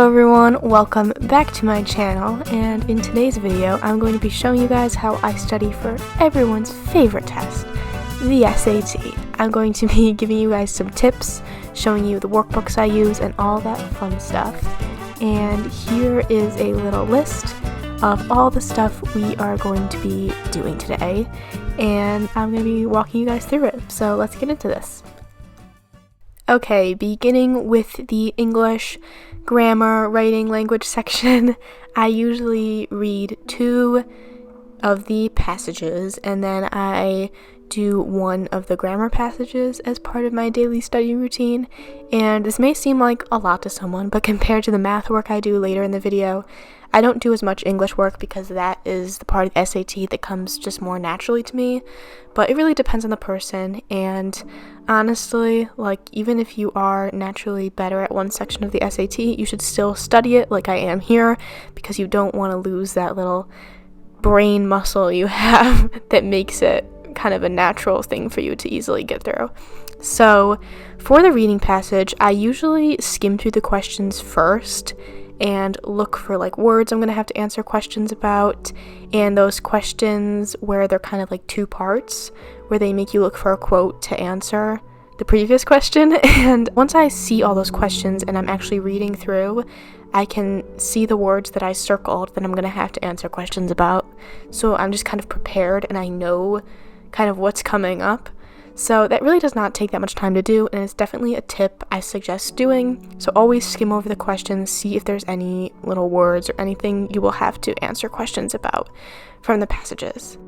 Hello everyone, welcome back to my channel, and in today's video I'm going to be showing you guys how I study for everyone's favorite test, the SAT. I'm going to be giving you guys some tips, showing you the workbooks I use and all that fun stuff. And here is a little list of all the stuff we are going to be doing today, and I'm going to be walking you guys through it. So let's get into this. Okay, beginning with the English grammar, writing, language section, I usually read 2 of the passages and then I do 1 of the grammar passages as part of my daily study routine. And this may seem like a lot to someone, but compared to the math work I do later in the video, I don't do as much English work because that is the part of the SAT that comes just more naturally to me. But it really depends on the person, and honestly, like, even if you are naturally better at one section of the SAT, you should still study it like I am here, because you don't want to lose that little brain muscle you have that makes it kind of a natural thing for you to easily get through. So for the reading passage, I usually skim through the questions first and look for like words I'm going to have to answer questions about, and those questions where they're kind of like 2 parts where they make you look for a quote to answer the previous question. And once I see all those questions and I'm actually reading through, I can see the words that I circled that I'm going to have to answer questions about, so I'm just kind of prepared and I know kind of what's coming up. So that really does not take that much time to do, and it's definitely a tip I suggest doing. So always skim over the questions, see if there's any little words or anything you will have to answer questions about from the passages.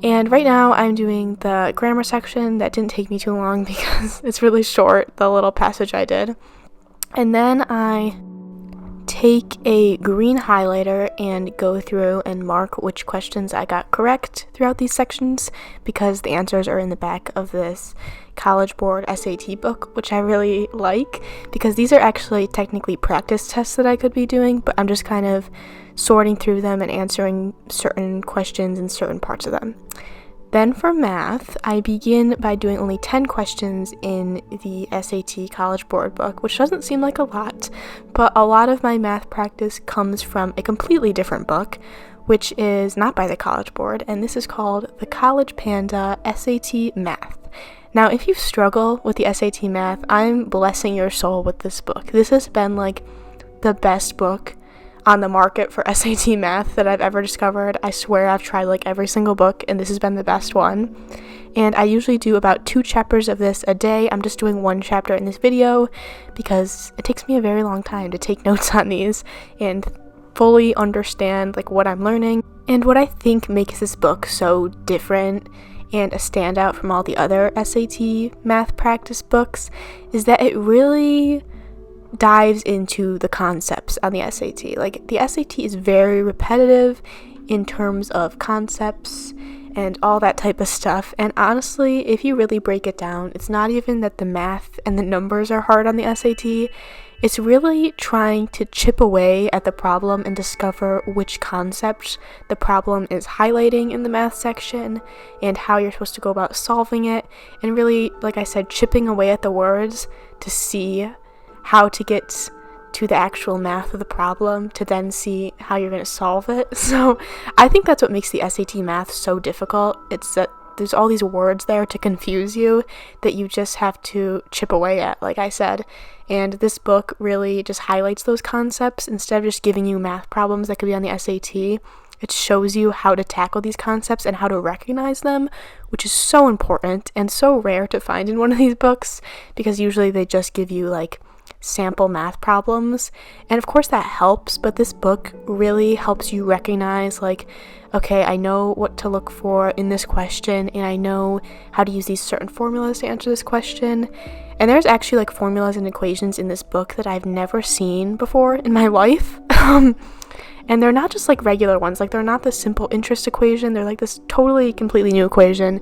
And right now I'm doing the grammar section. That didn't take me too long because it's really short, the little passage I did. And then I take a green highlighter and go through and mark which questions I got correct throughout these sections, because the answers are in the back of this College Board SAT book, which I really like, because these are actually technically practice tests that I could be doing, but I'm just kind of sorting through them and answering certain questions in certain parts of them. Then for math, I begin by doing only 10 questions in the SAT College Board book, which doesn't seem like a lot, but a lot of my math practice comes from a completely different book, which is not by the College Board, and this is called the College Panda SAT Math. Now, if you struggle with the SAT Math, I'm blessing your soul with this book. This has been like the best book on the market for SAT Math that I've ever discovered. I swear I've tried like every single book, and this has been the best one. And I usually do about 2 chapters of this a day. I'm just doing 1 chapter in this video because it takes me a very long time to take notes on these and fully understand like what I'm learning. And what I think makes this book so different and a standout from all the other SAT math practice books is that it really dives into the concepts on the SAT. Like, the SAT is very repetitive in terms of concepts and all that type of stuff, and honestly, if you really break it down, it's not even that the math and the numbers are hard on the SAT. It's really trying to chip away at the problem and discover which concepts the problem is highlighting in the math section and how you're supposed to go about solving it, and really, like I said, chipping away at the words to see how to get to the actual math of the problem to then see how you're going to solve it. So I think that's what makes the SAT math so difficult. It's that there's all these words there to confuse you that you just have to chip away at, like I said. And this book really just highlights those concepts. Instead of just giving you math problems that could be on the SAT, it shows you how to tackle these concepts and how to recognize them, which is so important and so rare to find in one of these books, because usually they just give you like sample math problems, and of course that helps, but this book really helps you recognize like, okay, I know what to look for in this question, and I know how to use these certain formulas to answer this question. And there's actually like formulas and equations in this book that I've never seen before in my life. And they're not just like regular ones, like they're not the simple interest equation, they're like this totally completely new equation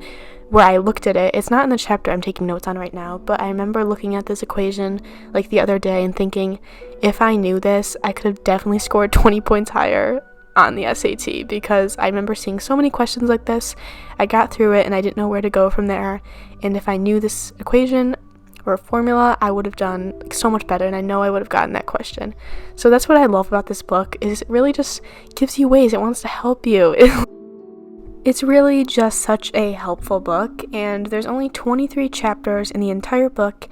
where I looked at it. It's not in the chapter I'm taking notes on right now, but I remember looking at this equation like the other day and thinking, if I knew this, I could have definitely scored 20 points higher on the SAT, because I remember seeing so many questions like this. I got through it and I didn't know where to go from there, and if I knew this equation or formula, I would have done so much better, and I know I would have gotten that question. So that's what I love about this book, is it really just gives you ways. It wants to help you. It's really just such a helpful book, and there's only 23 chapters in the entire book,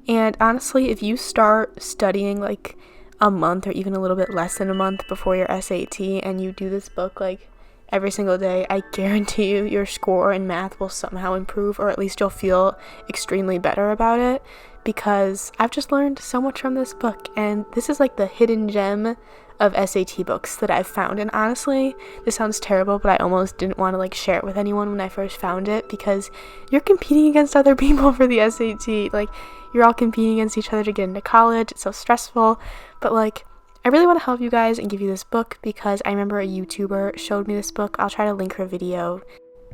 and honestly, if you start studying like a month or even a little bit less than a month before your SAT and you do this book like every single day, I guarantee you your score in math will somehow improve, or at least you'll feel extremely better about it, because I've just learned so much from this book, and this is like the hidden gem of SAT books that I've found. And honestly, this sounds terrible, but I almost didn't want to like share it with anyone when I first found it, because you're competing against other people for the SAT. Like, you're all competing against each other to get into college. It's so stressful, but like, I really want to help you guys and give you this book because I remember a YouTuber showed me this book. I'll try to link her video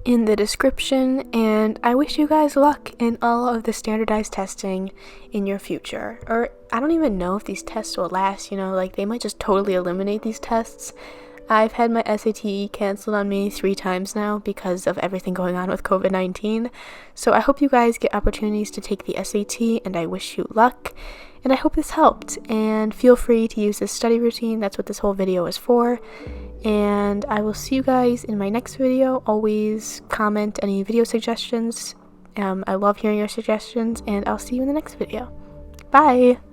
in the description, and I wish you guys luck in all of the standardized testing in your future. Or I don't even know if these tests will last, like they might just totally eliminate these tests. I've had my SAT canceled on me 3 times now because of everything going on with COVID-19. So I hope you guys get opportunities to take the SAT, and I wish you luck. And I hope this helped, and feel free to use this study routine. That's what this whole video is for. And I will see you guys in my next video. Always comment any video suggestions. I love hearing your suggestions, and I'll see you in the next video. Bye!